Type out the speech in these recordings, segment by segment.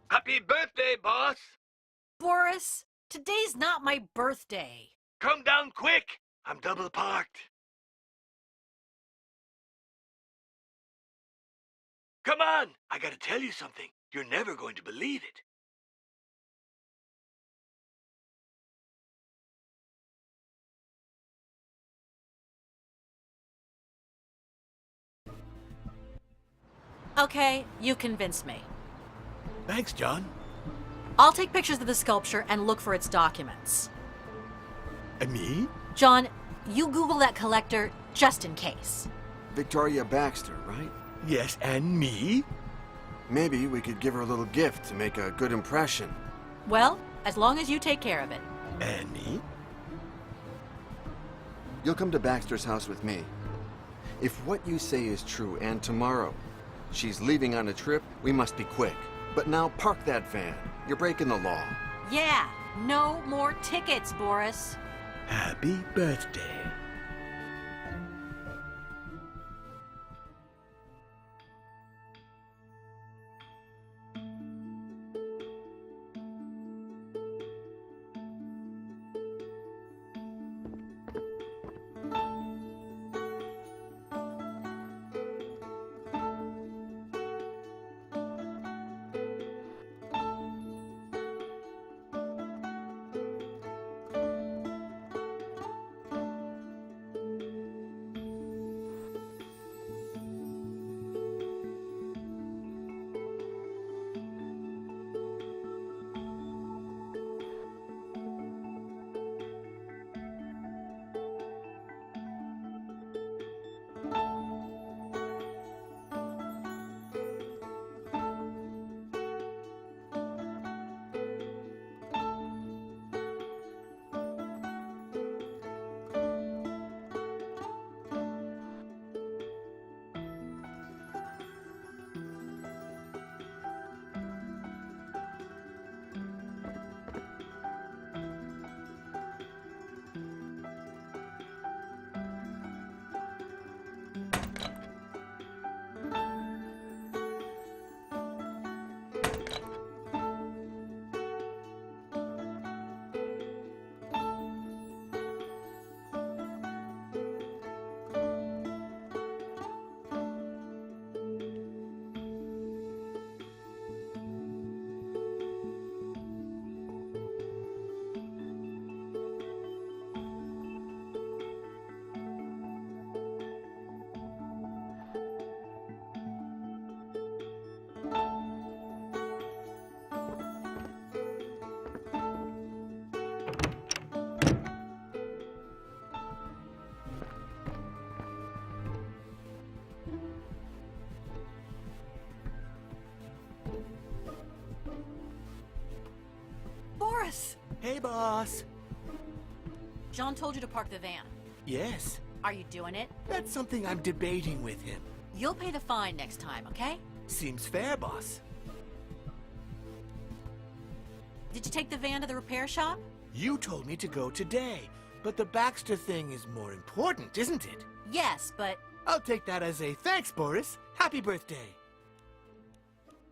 Happy birthday, boss! Boris, today's not my birthday. Come down quick! I'm double parked. Come on! I gotta tell you something. You're never going to believe it. Okay, you convinced me. Thanks, John. I'll take pictures of the sculpture and look for its documents. And me? John, you Google that collector just in case. Victoria Baxter, right? Yes, and me? Maybe we could give her a little gift to make a good impression. Well, as long as you take care of it. And me? You'll come to Baxter's house with me. If what you say is true, and tomorrow she's leaving on a trip, we must be quick. But now park that van. You're breaking the law. Yeah, no more tickets, Boris. Happy birthday. Boris! Hey, boss. John told you to park the van. Yes, Are you doing it? that's something I'm debating with him. You'll pay the fine next time, okay? Seems fair, boss. Did you take the van to the repair shop? You told me to go today, but the Baxter thing is more important, isn't it? Yes, but I'll take that as a thanks, Boris. Happy birthday.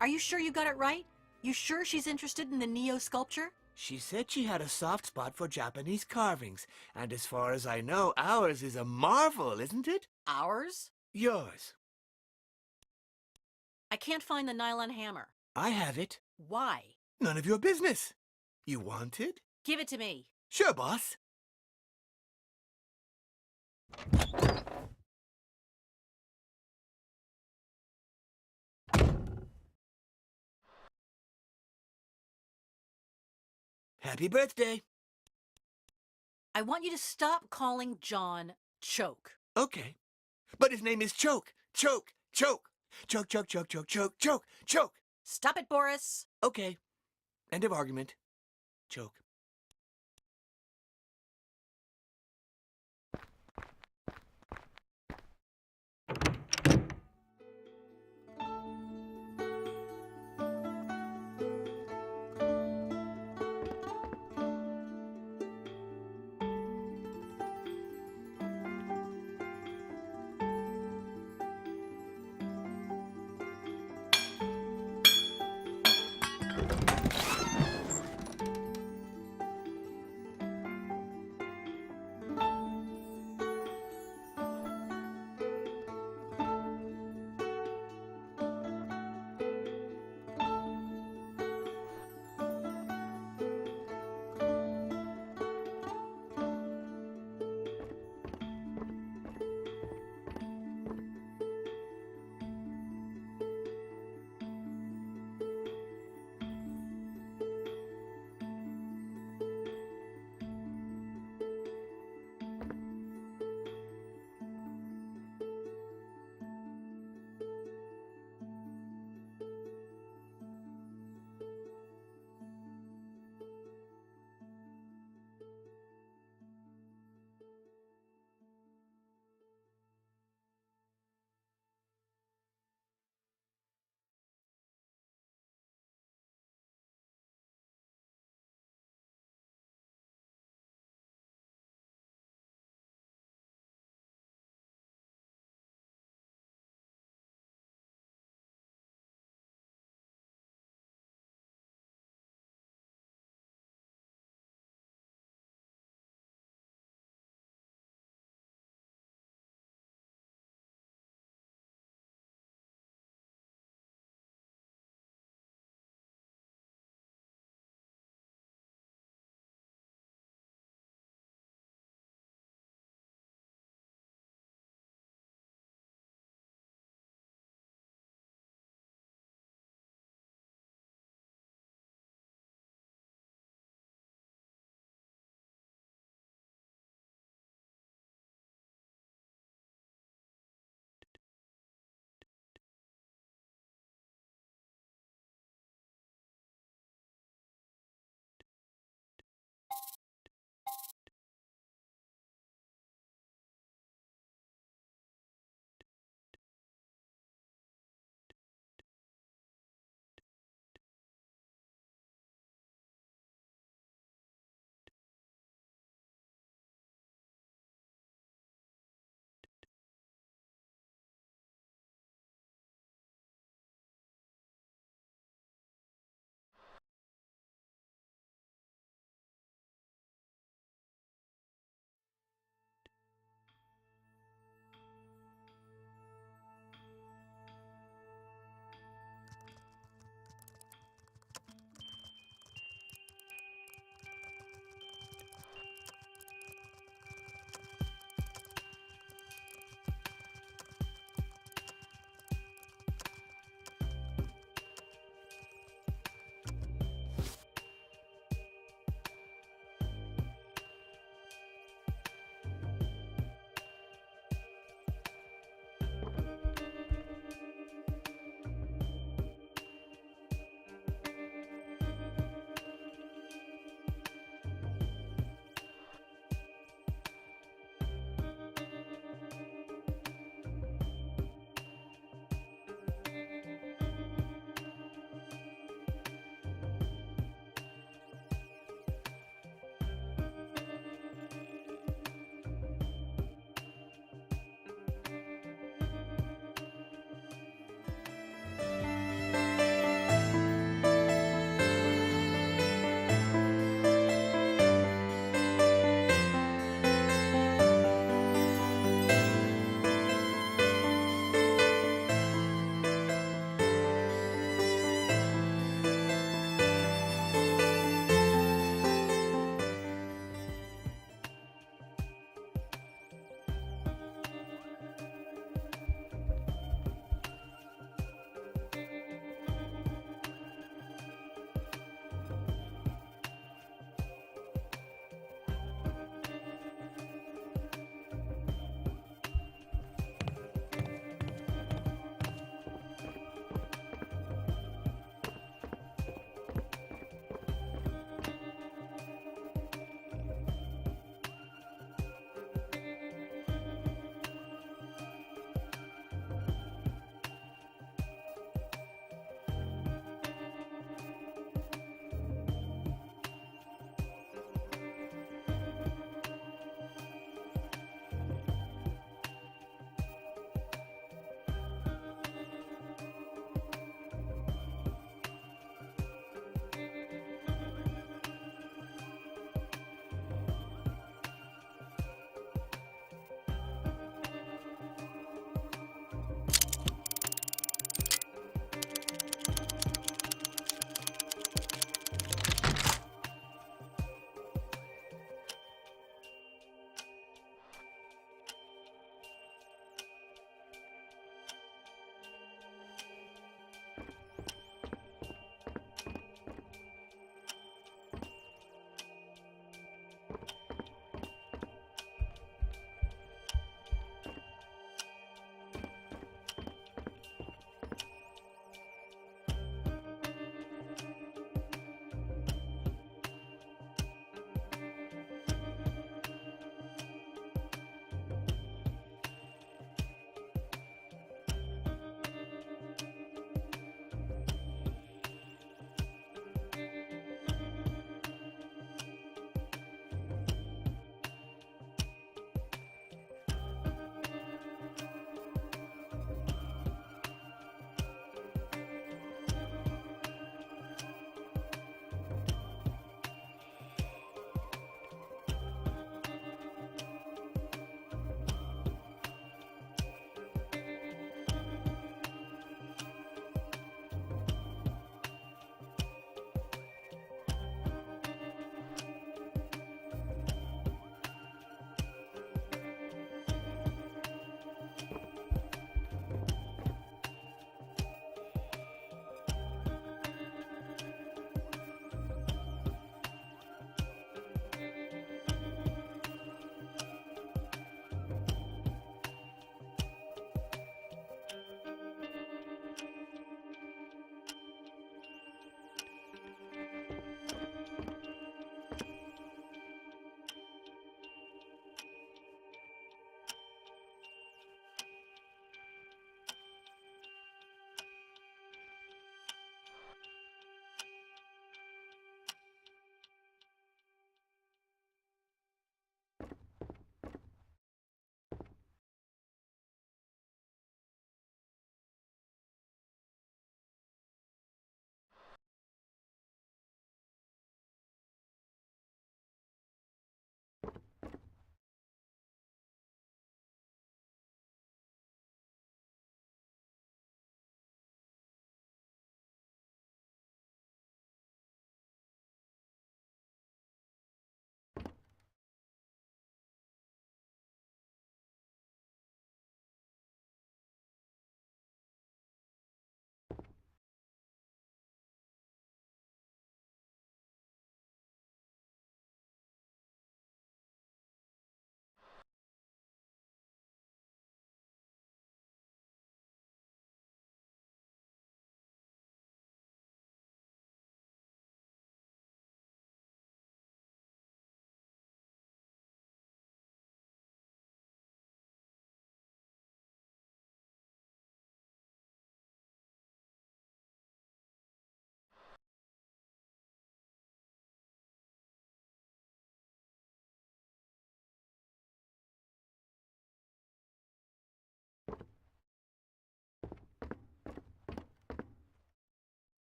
are you sure you got it right? You sure she's interested in the Neo sculpture? She said she had a soft spot for Japanese carvings, and as far as I know, ours is a marvel, isn't it? Ours? Yours. I can't find the nylon hammer. I have it. Why? None of your business. You want it? Give it to me. Sure, boss. Happy birthday. I want you to stop calling John Choke. Okay. But his name is Choke. Choke. Choke. Choke, choke, choke, choke, choke, choke, choke. Stop it, Boris. Okay. End of argument. Choke.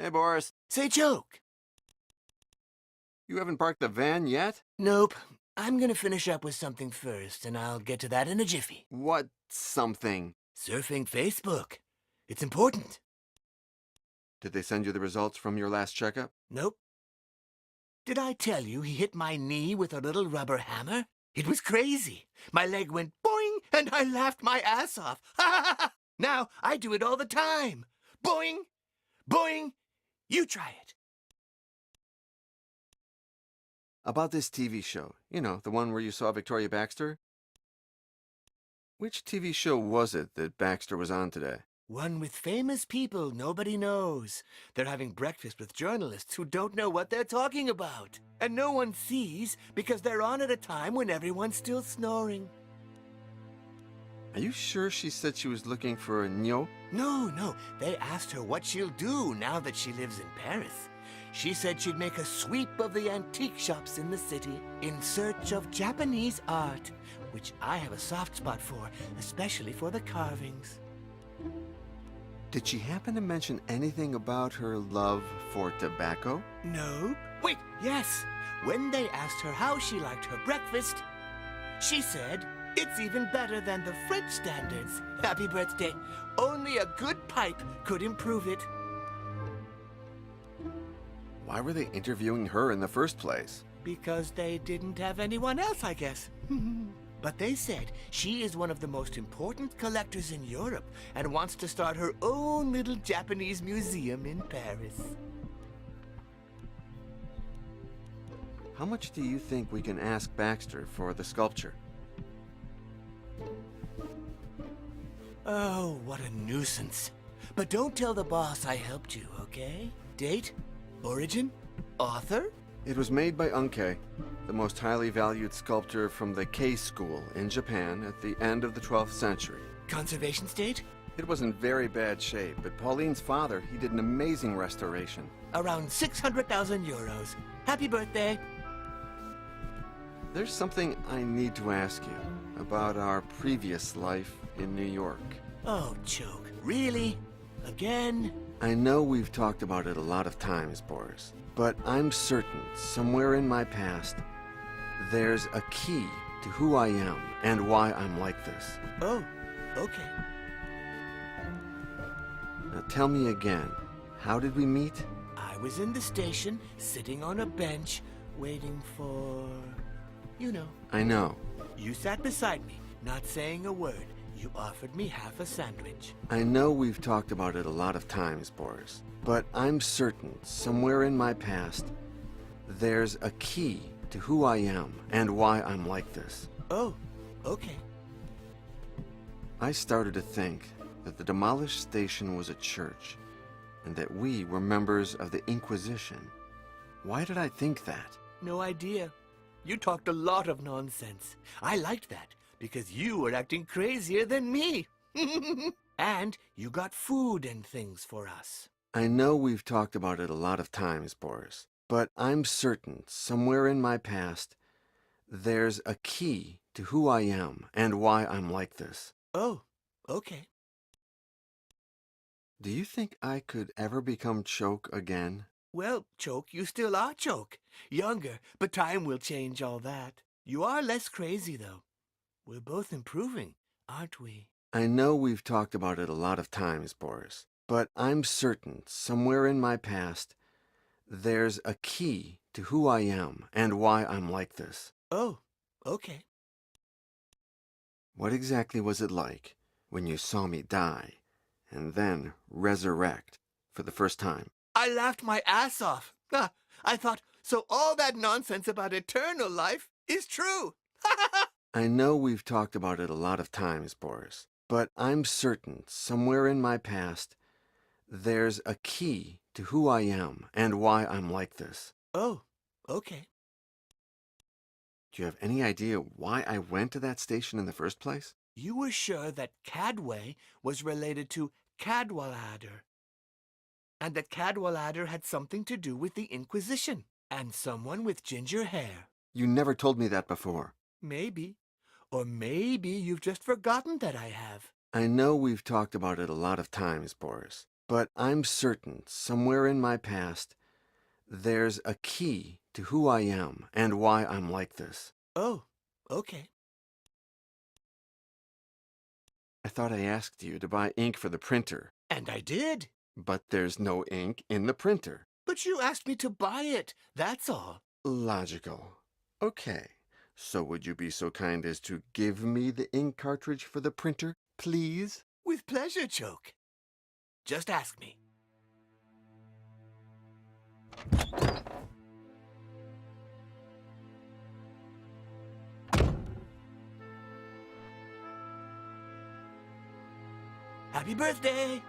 Hey, Boris. Say, Joke. You haven't parked the van yet? Nope. I'm gonna finish up with something first, and I'll get to that in a jiffy. What something? Surfing Facebook. It's important. Did they send you the results from your last checkup? Nope. Did I tell you he hit my knee with a little rubber hammer? It was crazy. My leg went boing, and I laughed my ass off. Now I do it all the time. Boing, boing. You try it. About this TV show. You know, the one where you saw Victoria Baxter? Which TV show was it that Baxter was on today? One with famous people nobody knows. They're having breakfast with journalists who don't know what they're talking about. And no one sees because they're on at a time when everyone's still snoring. Are you sure she said she was looking for a Nyo? No. They asked her what she'll do now that she lives in Paris. She said she'd make a sweep of the antique shops in the city in search of Japanese art, which I have a soft spot for, especially for the carvings. Did she happen to mention anything about her love for tobacco? Nope. Wait, yes. When they asked her how she liked her breakfast, she said, "It's even better than the French standards. Happy birthday. Only a good pipe could improve it." Why were they interviewing her in the first place? Because they didn't have anyone else, I guess. But they said she is one of the most important collectors in Europe and wants to start her own little Japanese museum in Paris. How much do you think we can ask Baxter for the sculpture? Oh, what a nuisance. But don't tell the boss I helped you, okay? Date? Origin? Author? It was made by Unkei, the most highly valued sculptor from the Kei school in Japan at the end of the 12th century. Conservation state? It was in very bad shape, but Pauline's father, he did an amazing restoration. Around 600,000 euros. Happy birthday. There's something I need to ask you about our previous life in New York. Oh, Choke. Really? Again? I know we've talked about it a lot of times, Boris, but I'm certain somewhere in my past there's a key to who I am and why I'm like this. Oh, okay. Now tell me again, how did we meet? I was in the station, sitting on a bench, waiting for... you know. I know. You sat beside me, not saying a word. You offered me half a sandwich. I know we've talked about it a lot of times, Boris, but I'm certain somewhere in my past there's a key to who I am and why I'm like this. Oh, okay. I started to think that the demolished station was a church and that we were members of the Inquisition. Why did I think that? No idea. You talked a lot of nonsense. I liked that, because you were acting crazier than me. And you got food and things for us. I know we've talked about it a lot of times, Boris, but I'm certain somewhere in my past there's a key to who I am and why I'm like this. Oh, okay. Do you think I could ever become Choke again? Well, Choke, you still are Choke. Younger, but time will change all that. You are less crazy, though. We're both improving, aren't we? I know we've talked about it a lot of times, Boris, but I'm certain somewhere in my past there's a key to who I am and why I'm like this. Oh, okay. What exactly was it like when you saw me die and then resurrect for the first time? I laughed my ass off. I thought, so all that nonsense about eternal life is true. I know we've talked about it a lot of times, Boris, but I'm certain somewhere in my past there's a key to who I am and why I'm like this. Oh, okay. Do you have any idea why I went to that station in the first place? You were sure that Cadway was related to Cadwallader, and that Cadwallader had something to do with the Inquisition, and someone with ginger hair. You never told me that before. Maybe. Or maybe you've just forgotten that I have. I know we've talked about it a lot of times, Boris, But I'm certain somewhere in my past there's a key to who I am and why I'm like this. Oh, okay. I thought I asked you to buy ink for the printer, And I did. but there's no ink in the printer. But you asked me to buy it, that's all. Logical. Okay. So would you be so kind as to give me the ink cartridge for the printer, please? With pleasure, Choke. Just ask me. Happy birthday!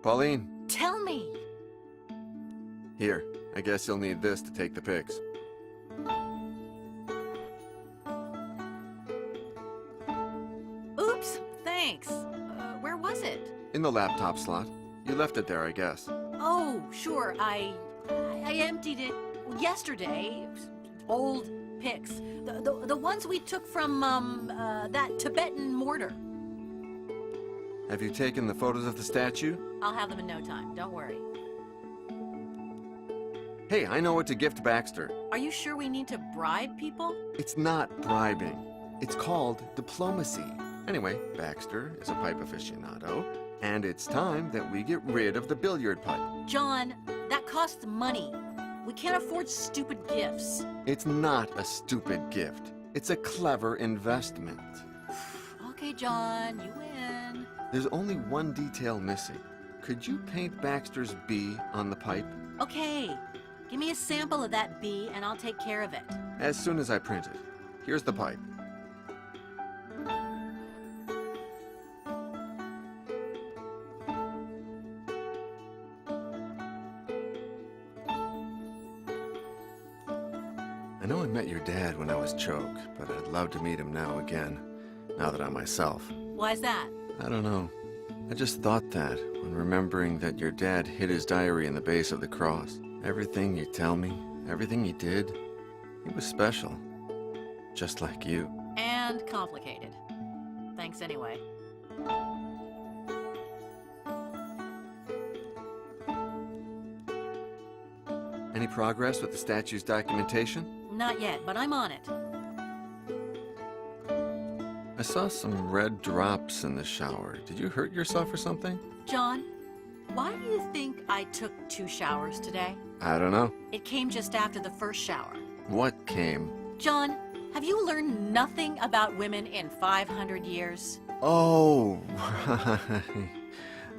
Pauline, Tell me. here. I guess you'll need this to take the pics. Oops, thanks. Where was it? In the laptop slot. You left it there, I guess. Oh, sure. I emptied it yesterday. Old pics. The ones we took from that Tibetan mortar. Have you taken the photos of the statue? I'll have them in no time. Don't worry. Hey, I know what to gift Baxter. Are you sure we need to bribe people? It's not bribing. It's called diplomacy. Anyway, Baxter is a pipe aficionado, and it's time that we get rid of the billiard pipe. John, that costs money. We can't afford stupid gifts. It's not a stupid gift. It's a clever investment. Okay, John, you win. There's only one detail missing. Could you paint Baxter's B on the pipe? Okay, give me a sample of that bee and I'll take care of it. As soon as I print it. Here's the pipe. I know I met your dad when I was Choke, but I'd love to meet him now again, now that I'm myself. Why's that? I don't know. I just thought that when remembering that your dad hid his diary in the base of the cross. Everything you tell me, everything he did, he was special. Just like you. And complicated. Thanks anyway. Any progress with the statue's documentation? Not yet, but I'm on it. I saw some red drops in the shower. Did you hurt yourself or something? John, why do you think I took 2 showers today? I don't know. It came just after the first shower. What came? John, have you learned nothing about women in 500 years? Oh, right.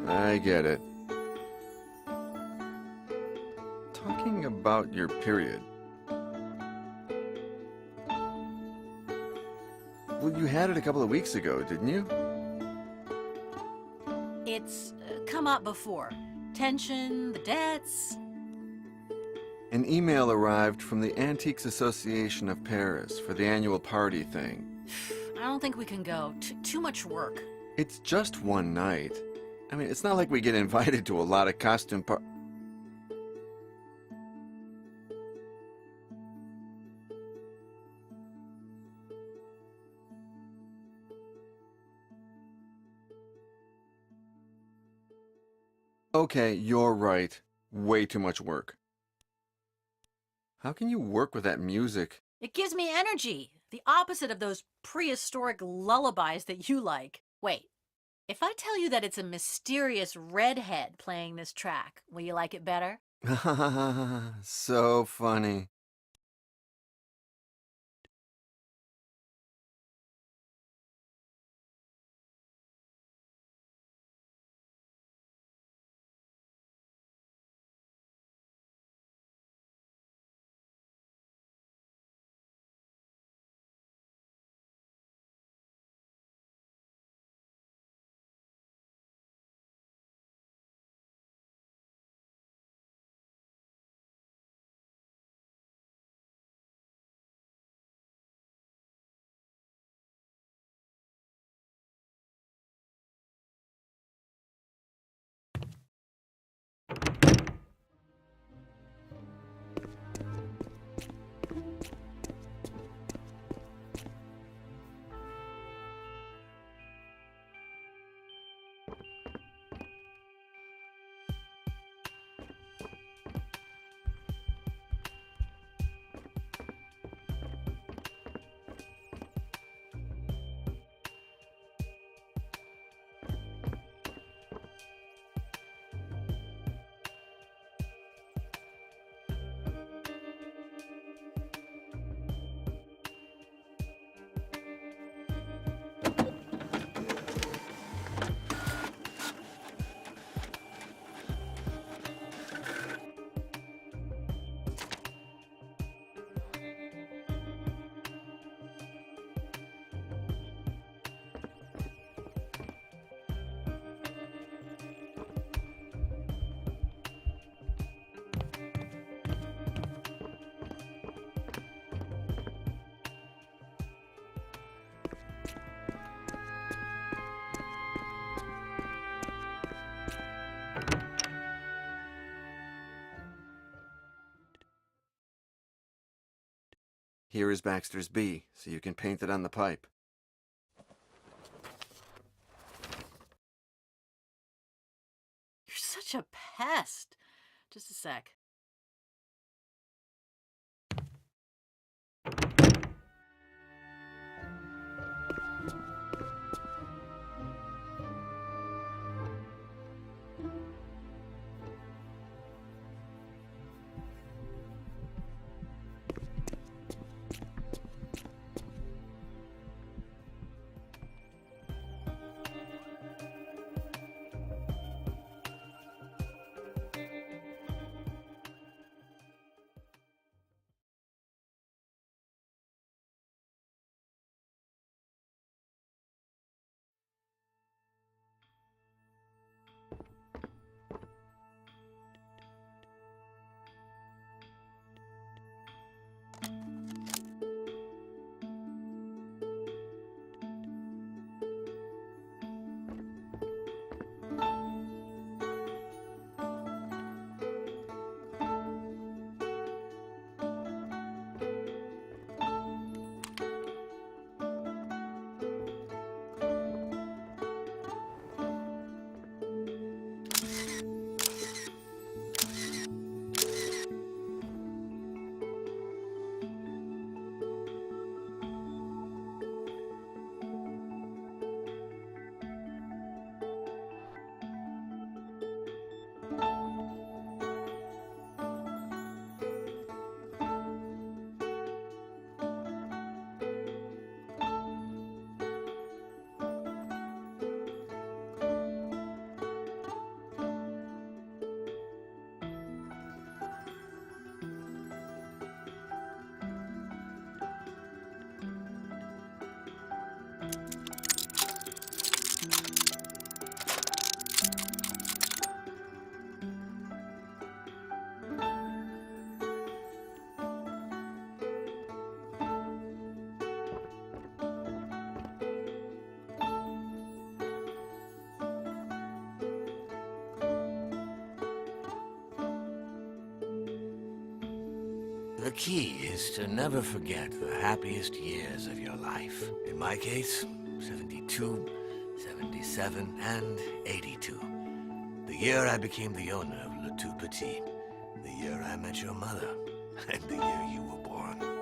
I get it. Talking about your period. Well, you had it a couple of weeks ago, didn't you? It's come up before. Tension, the debts. An email arrived from the Antiques Association of Paris for the annual party thing. I don't think we can go. Too much work. It's just one night. I mean, it's not like we get invited to a lot of costume Okay, you're right. Way too much work. How can you work with that music? It gives me energy. The opposite of those prehistoric lullabies that you like. Wait, if I tell you that it's a mysterious redhead playing this track, will you like it better? So funny. Here is Baxter's B, so you can paint it on the pipe. You're such a pest. Just a sec. The key is to never forget the happiest years of your life. In my case, 72, 77, and 82. The year I became the owner of Le Tout Petit. The year I met your mother. And the year you were born.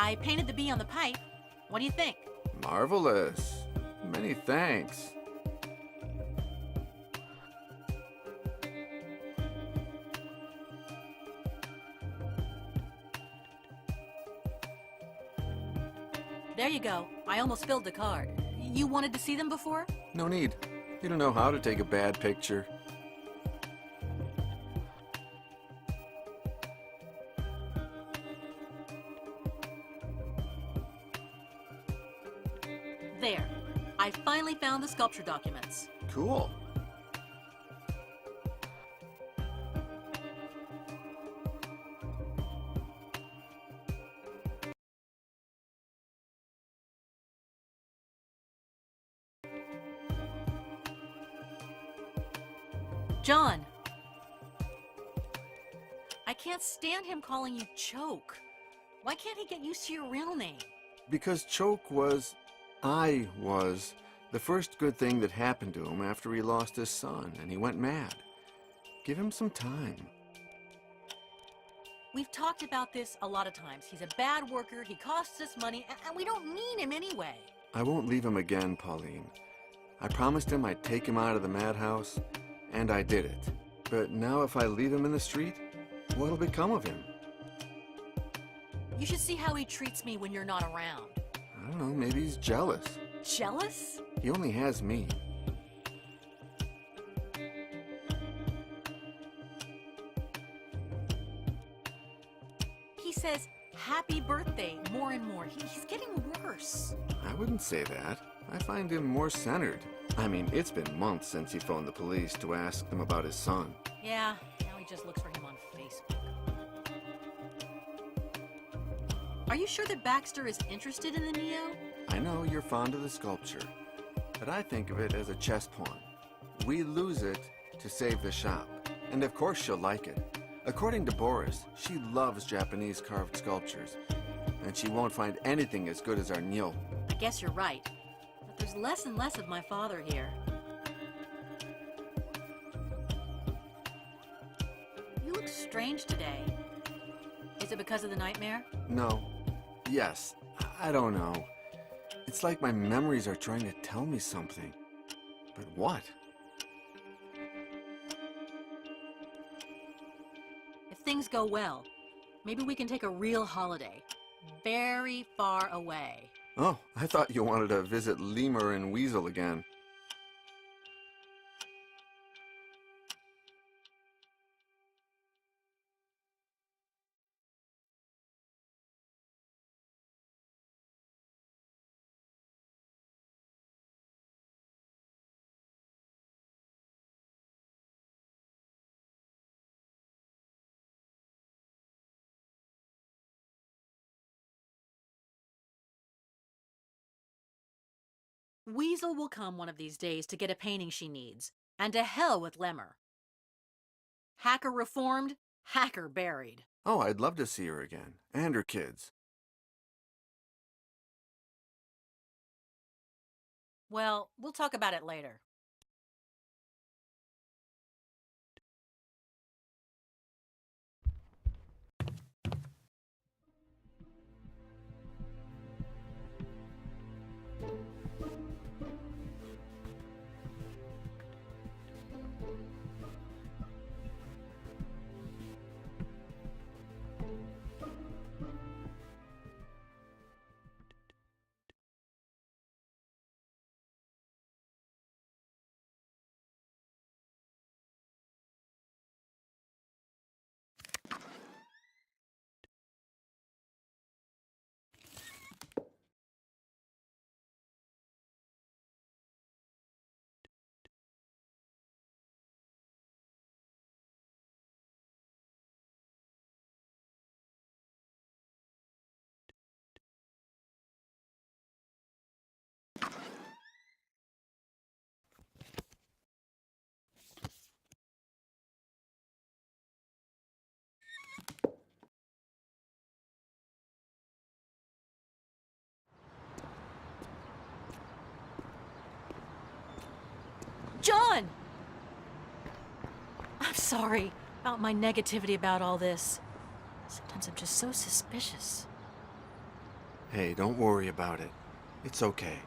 I painted the bee on the pipe. What do you think? Marvelous. Many thanks. There you go. I almost filled the card. You wanted to see them before? No need. You don't know how to take a bad picture. There. I finally found the sculpture documents. Cool. John! I can't stand him calling you Choke. Why can't he get used to your real name? Because I was, the first good thing that happened to him after he lost his son and he went mad. Give him some time. We've talked about this a lot of times. He's a bad worker, he costs us money, and we don't need him anyway. I won't leave him again, Pauline. I promised him I'd take him out of the madhouse, and I did it. But now if I leave him in the street, what'll become of him? You should see how he treats me when you're not around. I don't know, maybe he's jealous. Jealous? He only has me. He says, happy birthday, more and more. He's getting worse. I wouldn't say that. I find him more centered. I mean, it's been months since he phoned the police to ask them about his son. Yeah, now he just looks for him on Facebook. Are you sure that Baxter is interested in the Neo? I know you're fond of the sculpture, but I think of it as a chess pawn. We lose it to save the shop, and of course she'll like it. According to Boris, she loves Japanese carved sculptures, and she won't find anything as good as our Nyo. I guess you're right. But there's less and less of my father here. You look strange today. Is it because of the nightmare? No. Yes. I don't know. It's like my memories are trying to tell me something. But what? If things go well, maybe we can take a real holiday. Very far away. Oh, I thought you wanted to visit Lemur and Weasel again. Weasel will come one of these days to get a painting she needs. And to hell with Lemur. Hacker reformed, hacker buried. Oh, I'd love to see her again. And her kids. Well, we'll talk about it later. John! I'm sorry about my negativity about all this. Sometimes I'm just so suspicious. Hey, don't worry about it. It's okay.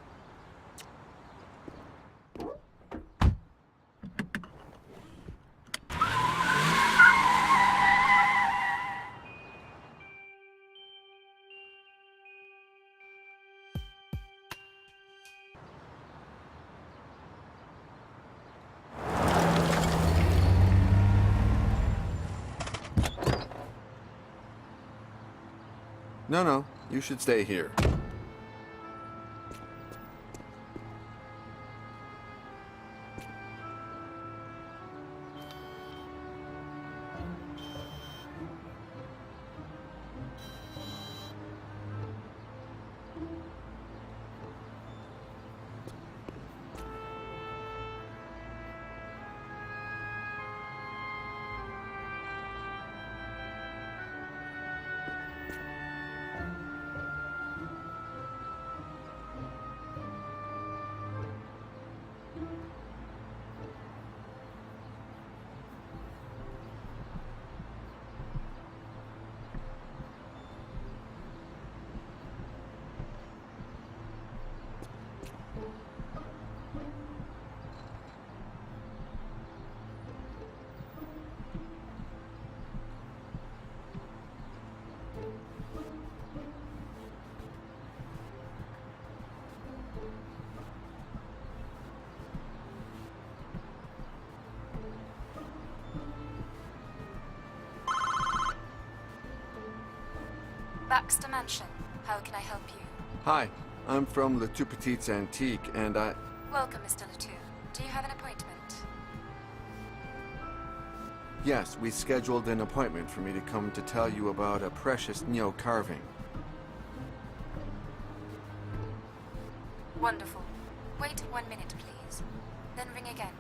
No, you should stay here. Baxter Mansion. How can I help you? Hi, I'm from Le Tout Petit's Antique, and I... Welcome, Mr. Letou. Do you have an appointment? Yes, we scheduled an appointment for me to come to tell you about a precious Neo carving. Wonderful. Wait 1 minute, please. Then ring again.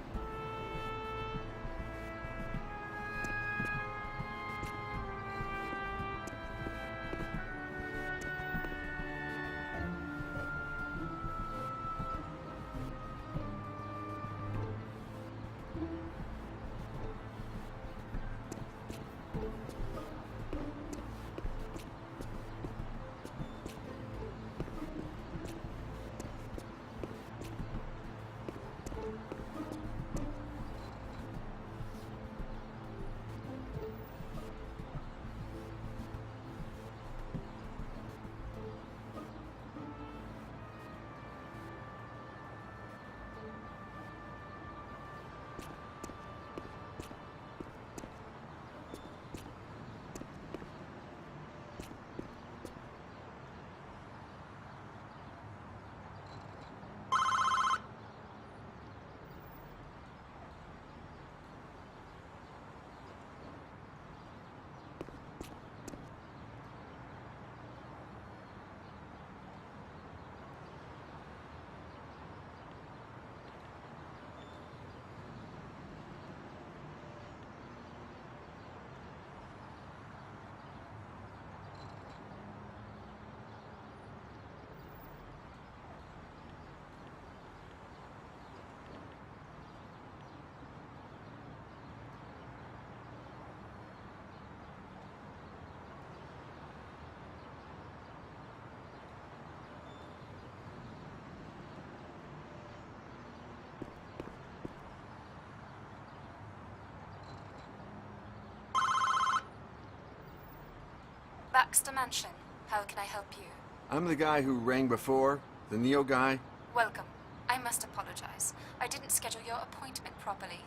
Baxter Mansion. How can I help you? I'm the guy who rang before, the Neo guy. Welcome. I must apologize. I didn't schedule your appointment properly.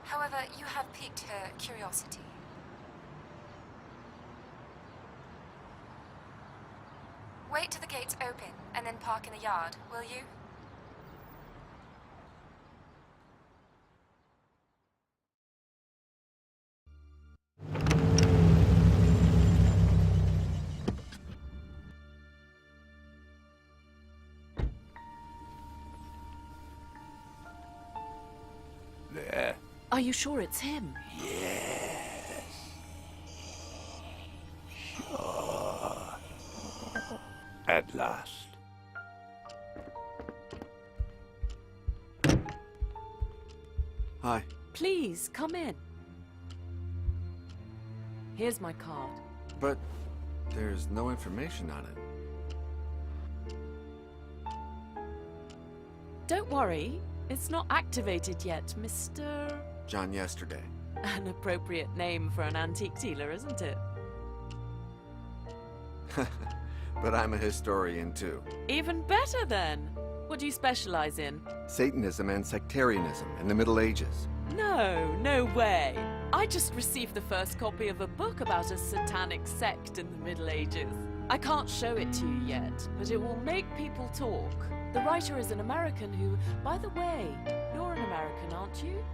However, you have piqued her curiosity. Wait till the gates open and then park in the yard, will you? There. Are you sure it's him? Yes. Sure. At last. Hi. Please, come in. Here's my card. but there's no information on it. Don't worry, it's not activated yet, Mr. John Yesterday. An appropriate name for an antique dealer, isn't it? But I'm a historian too. Even better then! What do you specialize in? Satanism and sectarianism in the Middle Ages. No way! I just received the first copy of a book about a satanic sect in the Middle Ages. I can't show it to you yet, but it will make people talk. The writer is an American who, by the way, you're an American, aren't you?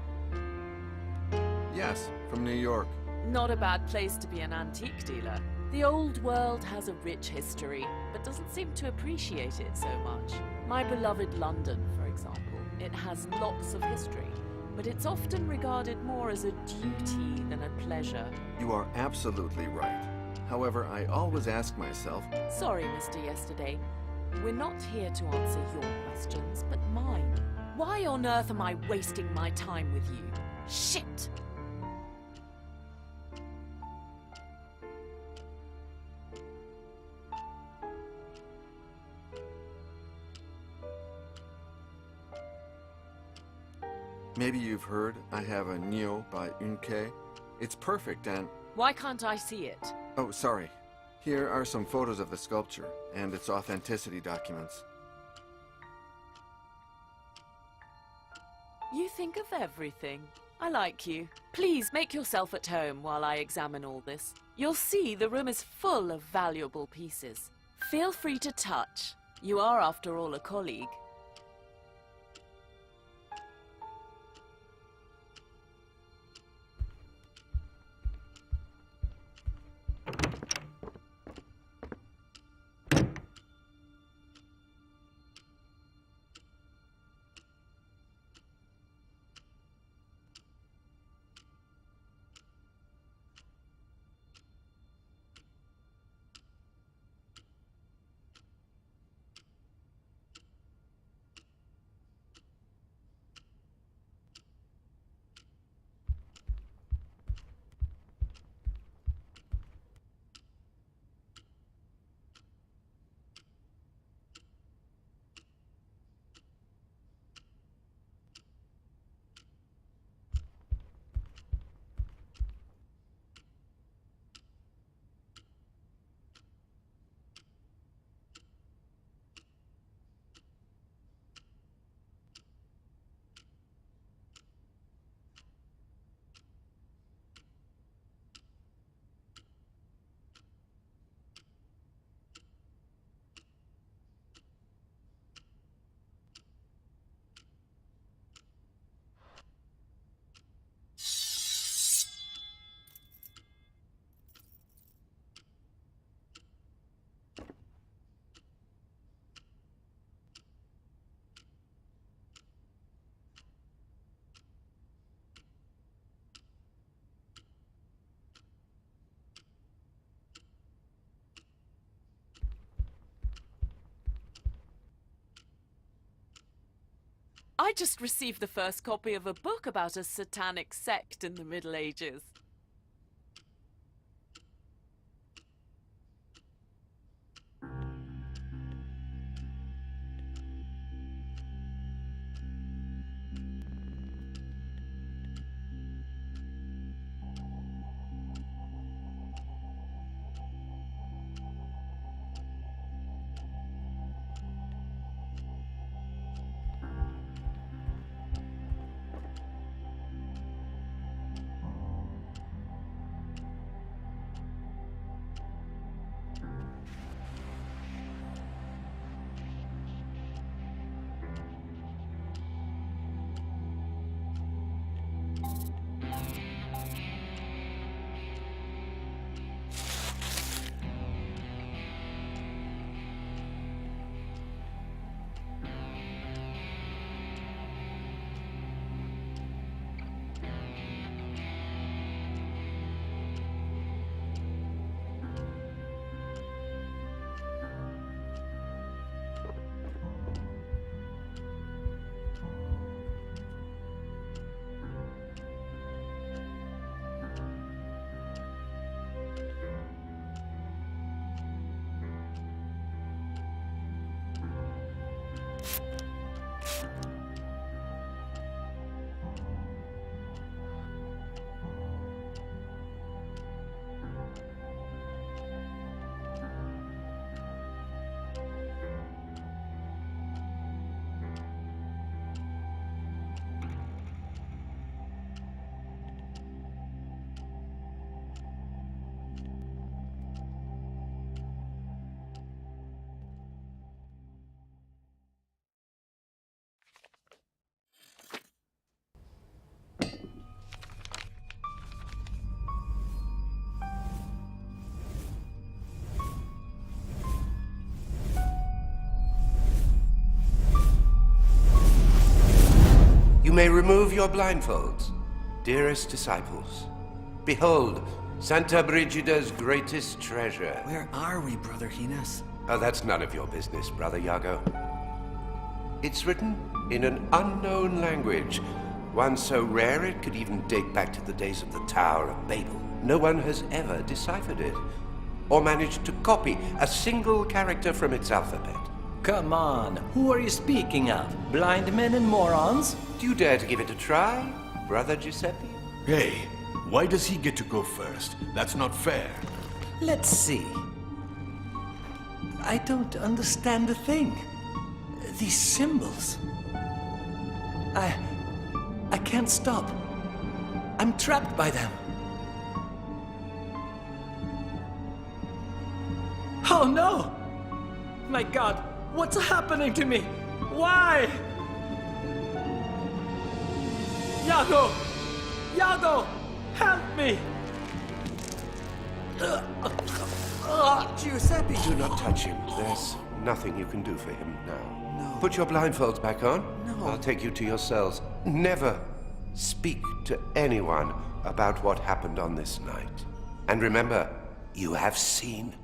Yes, from New York. Not a bad place to be an antique dealer. The old world has a rich history, but doesn't seem to appreciate it so much. My beloved London, for example, it has lots of history, but it's often regarded more as a duty than a pleasure. You are absolutely right. However, I always ask myself, Sorry, Mr. Yesterday. We're not here to answer your questions, but mine. Why on earth am I wasting my time with you? Shit! maybe you've heard I have a Neo by Unke. It's perfect and... Why can't I see it? Oh, sorry. Here are some photos of the sculpture and its authenticity documents. You think of everything. I like you. Please make yourself at home while I examine all this. You'll see the room is full of valuable pieces. Feel free to touch. You are, after all, a colleague. I just received the first copy of a book about a satanic sect in the Middle Ages. You may remove your blindfolds, dearest disciples. Behold, Santa Brigida's greatest treasure. Where are we, Brother Hines? Oh, that's none of your business, Brother Iago. It's written in an unknown language, one so rare it could even date back to the days of the Tower of Babel. No one has ever deciphered it, or managed to copy a single character from its alphabet. Come on, who are you speaking of? Blind men and morons? Do you dare to give it a try, Brother Giuseppe? Hey, why does he get to go first? That's not fair. Let's see. I don't understand a thing. These symbols. I can't stop. I'm trapped by them. Oh no! My God, what's happening to me? Why? Iago! Iago! Help me! Giuseppe! Do not touch him. There's nothing you can do for him now. Put your blindfolds back on. No. I'll take you to your cells. Never speak to anyone about what happened on this night. And remember, you have seen